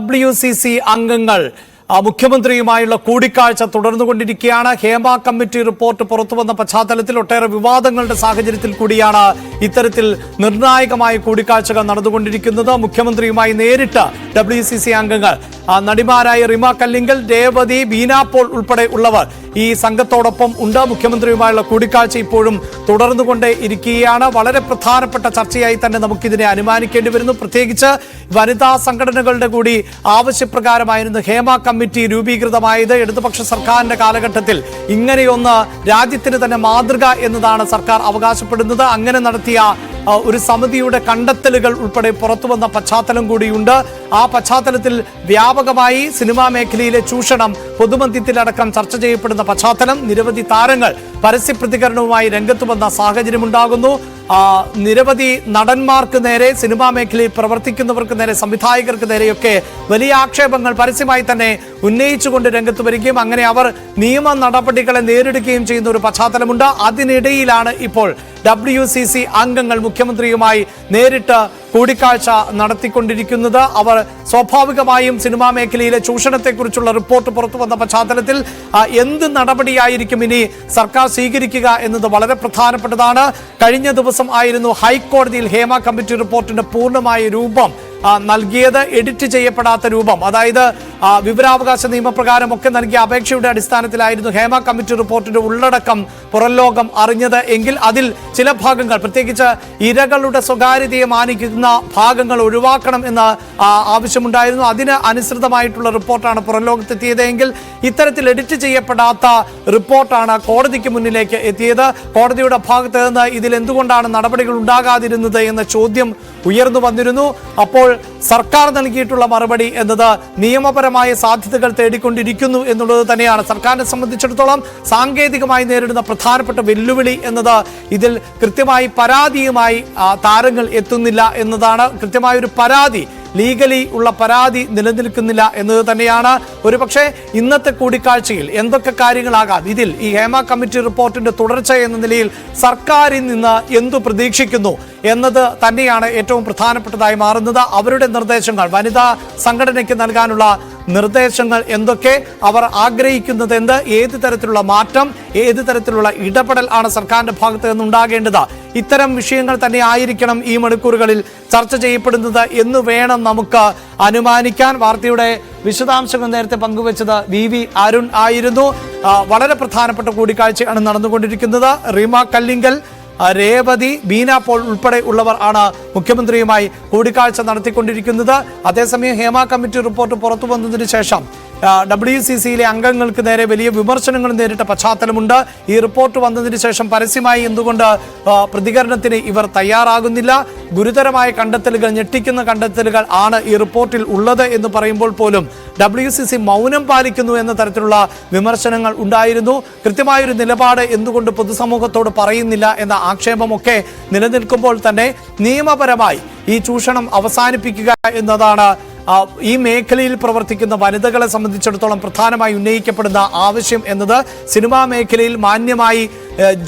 WCC അംഗങ്ങൾ മുഖ്യമന്ത്രിയുമായുള്ള കൂടിക്കാഴ്ച തുടർന്നുകൊണ്ടിരിക്കുകയാണ്. Hema committee report പുറത്തുവന്ന പശ്ചാത്തലത്തിൽ ഒട്ടേറെ വിവാദങ്ങളുടെ സാഹചര്യത്തിൽ കൂടിയാണ് ഇത്തരത്തിൽ നിർണായകമായ കൂടിക്കാഴ്ചകൾ നടന്നുകൊണ്ടിരിക്കുന്നത്. മുഖ്യമന്ത്രിയുമായി നേരിട്ട് WCC അംഗങ്ങൾ നടിമാരായ റിമ കല്ലിങ്കൽ, രേവതി, ബീന പോൾ ഉൾപ്പെടെ ഉള്ളവർ ഈ സംഘത്തോടൊപ്പം ഉണ്ട്. മുഖ്യമന്ത്രിയുമായുള്ള കൂടിക്കാഴ്ച ഇപ്പോഴും തുടർന്നുകൊണ്ടേ ഇരിക്കുകയാണ്. വളരെ പ്രധാനപ്പെട്ട ചർച്ചയായി തന്നെ നമുക്കിതിനെ അനുമാനിക്കേണ്ടി വരുന്നു. പ്രത്യേകിച്ച് വനിതാ സംഘടനകളുടെ കൂടി ആവശ്യപ്രകാരമായിരുന്നു ഹേമ കമ്മിറ്റി രൂപീകൃതമായത്. ഇടതുപക്ഷ സർക്കാരിന്റെ കാലഘട്ടത്തിൽ ഇങ്ങനെയൊന്ന് രാജ്യത്തിന് തന്നെ മാതൃക എന്നതാണ് സർക്കാർ അവകാശപ്പെടുന്നത്. അങ്ങനെ നടത്തിയ ഒരു സമിതിയുടെ കണ്ടെത്തലുകൾ ഉൾപ്പെടെ പുറത്തു വന്ന പശ്ചാത്തലം കൂടിയുണ്ട്. ആ പശ്ചാത്തലത്തിൽ വ്യാപകമായി സിനിമാ മേഖലയിലെ ചൂഷണം പൊതുമധ്യത്തിലടക്കം ചർച്ച ചെയ്യപ്പെടുന്ന പശ്ചാത്തലം, നിരവധി താരങ്ങൾ പരസ്യ പ്രതികരണവുമായി രംഗത്ത് വന്ന സാഹചര്യമുണ്ടാകുന്നു. നിരവധി നടന്മാർക്ക് നേരെ, സിനിമാ മേഖലയിൽ പ്രവർത്തിക്കുന്നവർക്ക് നേരെ, സംവിധായകർക്ക് നേരെയൊക്കെ വലിയ ആക്ഷേപങ്ങൾ പരസ്യമായി തന്നെ ഉന്നയിച്ചുകൊണ്ട് രംഗത്ത് വരികയും അങ്ങനെ അവർ നിയമ നടപടികളെ നേരിടുകയും ചെയ്യുന്ന ഒരു പശ്ചാത്തലമുണ്ട്. അതിനിടയിലാണ് ഇപ്പോൾ WCC അംഗങ്ങൾ മുഖ്യമന്ത്രിയുമായി നേരിട്ട് കൂടിക്കാഴ്ച നടത്തിക്കൊണ്ടിരിക്കുന്നത്. അവർ സ്വാഭാവികമായും സിനിമാ മേഖലയിലെ ചൂഷണത്തെക്കുറിച്ചുള്ള റിപ്പോർട്ട് പുറത്തു വന്ന പശ്ചാത്തലത്തിൽ എന്ത് നടപടിയായിരിക്കും ഇനി സർക്കാർ സ്വീകരിക്കുക എന്നത് വളരെ പ്രധാനപ്പെട്ടതാണ്. കഴിഞ്ഞ ദിവസം ആയിരുന്നു ഹൈക്കോടതിയിൽ ഹേമ കമ്മിറ്റി റിപ്പോർട്ടിന്റെ പൂർണ്ണമായ രൂപം നൽകിയത്. എഡിറ്റ് ചെയ്യപ്പെടാത്ത രൂപം, അതായത് വിവരാവകാശ നിയമപ്രകാരമൊക്കെ നൽകിയ അപേക്ഷയുടെ അടിസ്ഥാനത്തിലായിരുന്നു ഹേമ കമ്മിറ്റി റിപ്പോർട്ടിന്റെ ഉള്ളടക്കം പുറംലോകം അറിഞ്ഞത്. എങ്കിൽ അതിൽ ചില ഭാഗങ്ങൾ, പ്രത്യേകിച്ച് ഇരകളുടെ സ്വകാര്യതയെ മാനിക്കുന്ന ഭാഗങ്ങൾ ഒഴിവാക്കണം എന്ന് ആവശ്യമുണ്ടായിരുന്നു. അതിന് അനുസൃതമായിട്ടുള്ള റിപ്പോർട്ടാണ് പുറംലോകത്തെത്തിയതെങ്കിൽ ഇത്തരത്തിൽ എഡിറ്റ് ചെയ്യപ്പെടാത്ത റിപ്പോർട്ടാണ് കോടതിക്ക് മുന്നിലേക്ക് എത്തിയത്. കോടതിയുടെ ഭാഗത്ത് നിന്ന് ഇതിൽ എന്തുകൊണ്ടാണ് നടപടികൾ ഉണ്ടാകാതിരുന്നത് എന്ന ചോദ്യം ഉയർന്നു വന്നിരുന്നു. അപ്പോൾ സർക്കാർ നൽകിയിട്ടുള്ള മറുപടി എന്നത് നിയമപരമായ സാധ്യതകൾ തേടിക്കൊണ്ടിരിക്കുന്നു എന്നുള്ളത് തന്നെയാണ്. സർക്കാരിനെ സംബന്ധിച്ചിടത്തോളം സാങ്കേതികമായി നേരിടുന്ന പ്രധാനപ്പെട്ട വെല്ലുവിളി എന്നത് ഇതിൽ കൃത്യമായി പരാതിയുമായി താരങ്ങൾ എത്തുന്നില്ല എന്നതാണ്. കൃത്യമായൊരു പരാതി, ലീഗലി ഉള്ള പരാതി നിലനിൽക്കുന്നില്ല എന്നത് തന്നെയാണ്. ഒരുപക്ഷെ ഇന്നത്തെ കൂടിക്കാഴ്ചയിൽ എന്തൊക്കെ കാര്യങ്ങളാകാം, ഇതിൽ ഈ ഹേമ കമ്മിറ്റി റിപ്പോർട്ടിന്റെ തുടർച്ച എന്ന നിലയിൽ സർക്കാരിൽ നിന്ന് എന്തു പ്രതീക്ഷിക്കുന്നു എന്നത് തന്നെയാണ് ഏറ്റവും പ്രധാനപ്പെട്ടതായി മാറുന്നത്. അവരുടെ നിർദ്ദേശങ്ങൾ, വനിതാ സംഘടനയ്ക്ക് നൽകാനുള്ള നിർദ്ദേശങ്ങൾ എന്തൊക്കെ, അവർ ആഗ്രഹിക്കുന്നത് എന്ത്, ഏത് തരത്തിലുള്ള മാറ്റം, ഏത് തരത്തിലുള്ള ഇടപെടൽ ആണ് സർക്കാരിന്റെ ഭാഗത്ത് നിന്നുണ്ടാകേണ്ടത്, ഇത്തരം വിഷയങ്ങൾ തന്നെ ആയിരിക്കണം ഈ മണിക്കൂറുകളിൽ ചർച്ച ചെയ്യപ്പെടുന്നത് എന്ന് വേണം നമുക്ക് അനുമാനിക്കാൻ. വാർത്തയുടെ വിശദാംശങ്ങൾ നേരത്തെ പങ്കുവച്ചത് VV അരുൺ ആയിരുന്നു. വളരെ പ്രധാനപ്പെട്ട കൂടിക്കാഴ്ചയാണ് നടന്നുകൊണ്ടിരിക്കുന്നത്. റിമ കല്ലിങ്കൽ, രേവതി, ബീന പോൾ ഉൾപ്പെടെ ഉള്ളവർ ആണ് മുഖ്യമന്ത്രിയുമായി കൂടിക്കാഴ്ച നടത്തിക്കൊണ്ടിരിക്കുന്നത്. അതേസമയം ഹേമ കമ്മിറ്റി റിപ്പോർട്ട് പുറത്തു വന്നതിന് ശേഷം WCCയിലെ അംഗങ്ങൾക്ക് നേരെ വലിയ വിമർശനങ്ങൾ നേരിട്ട പശ്ചാത്തലമുണ്ട്. ഈ റിപ്പോർട്ട് വന്നതിന് ശേഷം പരസ്യമായി എന്തുകൊണ്ട് പ്രതികരണത്തിന് ഇവർ തയ്യാറാകുന്നില്ല? ഗുരുതരമായ കണ്ടെത്തലുകൾ, ഞെട്ടിക്കുന്ന കണ്ടെത്തലുകൾ ആണ് ഈ റിപ്പോർട്ടിൽ ഉള്ളത് എന്ന് പറയുമ്പോൾ പോലും WCC മൗനം പാലിക്കുന്നു എന്ന തരത്തിലുള്ള വിമർശനങ്ങൾ ഉണ്ടായിരുന്നു. കൃത്യമായൊരു നിലപാട് എന്തുകൊണ്ട് പൊതുസമൂഹത്തോട് പറയുന്നില്ല എന്ന ആക്ഷേപമൊക്കെ നിലനിൽക്കുമ്പോൾ തന്നെ നിയമപരമായി ഈ ചൂഷണം അവസാനിപ്പിക്കുക എന്നതാണ് ഈ മേഖലയിൽ പ്രവർത്തിക്കുന്ന വനിതകളെ സംബന്ധിച്ചിടത്തോളം പ്രധാനമായി ഉന്നയിക്കപ്പെടുന്ന ആവശ്യം എന്നത്. സിനിമാ മേഖലയിൽ മാന്യമായി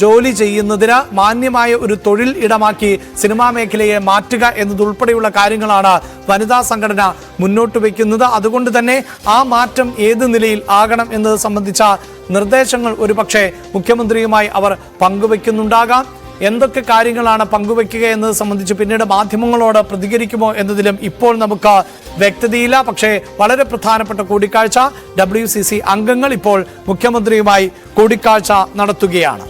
ജോലി ചെയ്യുന്നതിന് മാന്യമായ ഒരു തൊഴിൽ ഇടമാക്കി സിനിമാ മേഖലയെ മാറ്റുക എന്നതുൾപ്പെടെയുള്ള കാര്യങ്ങളാണ് വനിതാ സംഘടന മുന്നോട്ട് വയ്ക്കുന്നത്. അതുകൊണ്ട് തന്നെ ആ മാറ്റം ഏത് നിലയിൽ ആകണം എന്നത് സംബന്ധിച്ച നിർദ്ദേശങ്ങൾ ഒരുപക്ഷെ മുഖ്യമന്ത്രിയുമായി അവർ പങ്കുവയ്ക്കുന്നുണ്ടാകാം. എന്തൊക്കെ കാര്യങ്ങളാണ് പങ്കുവയ്ക്കുക എന്നത് സംബന്ധിച്ച് പിന്നീട് മാധ്യമങ്ങളോട് പ്രതികരിക്കുമോ എന്നതിലും ഇപ്പോൾ നമുക്ക് വ്യക്തതയില്ല. പക്ഷേ വളരെ പ്രധാനപ്പെട്ട കൂടിക്കാഴ്ച, WCC അംഗങ്ങൾ ഇപ്പോൾ മുഖ്യമന്ത്രിയുമായി കൂടിക്കാഴ്ച നടത്തുകയാണ്.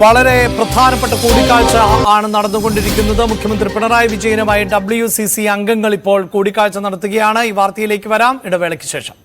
വളരെ പ്രധാനപ്പെട്ട കൂടിക്കാഴ്ച ആണ് നടന്നുകൊണ്ടിരിക്കുന്നത്. മുഖ്യമന്ത്രി പിണറായി വിജയനുമായി WCC അംഗങ്ങൾ ഇപ്പോൾ കൂടിക്കാഴ്ച നടത്തുകയാണ്. ഈ വാർത്തയിലേക്ക് വരാം ഇടവേളയ്ക്ക് ശേഷം.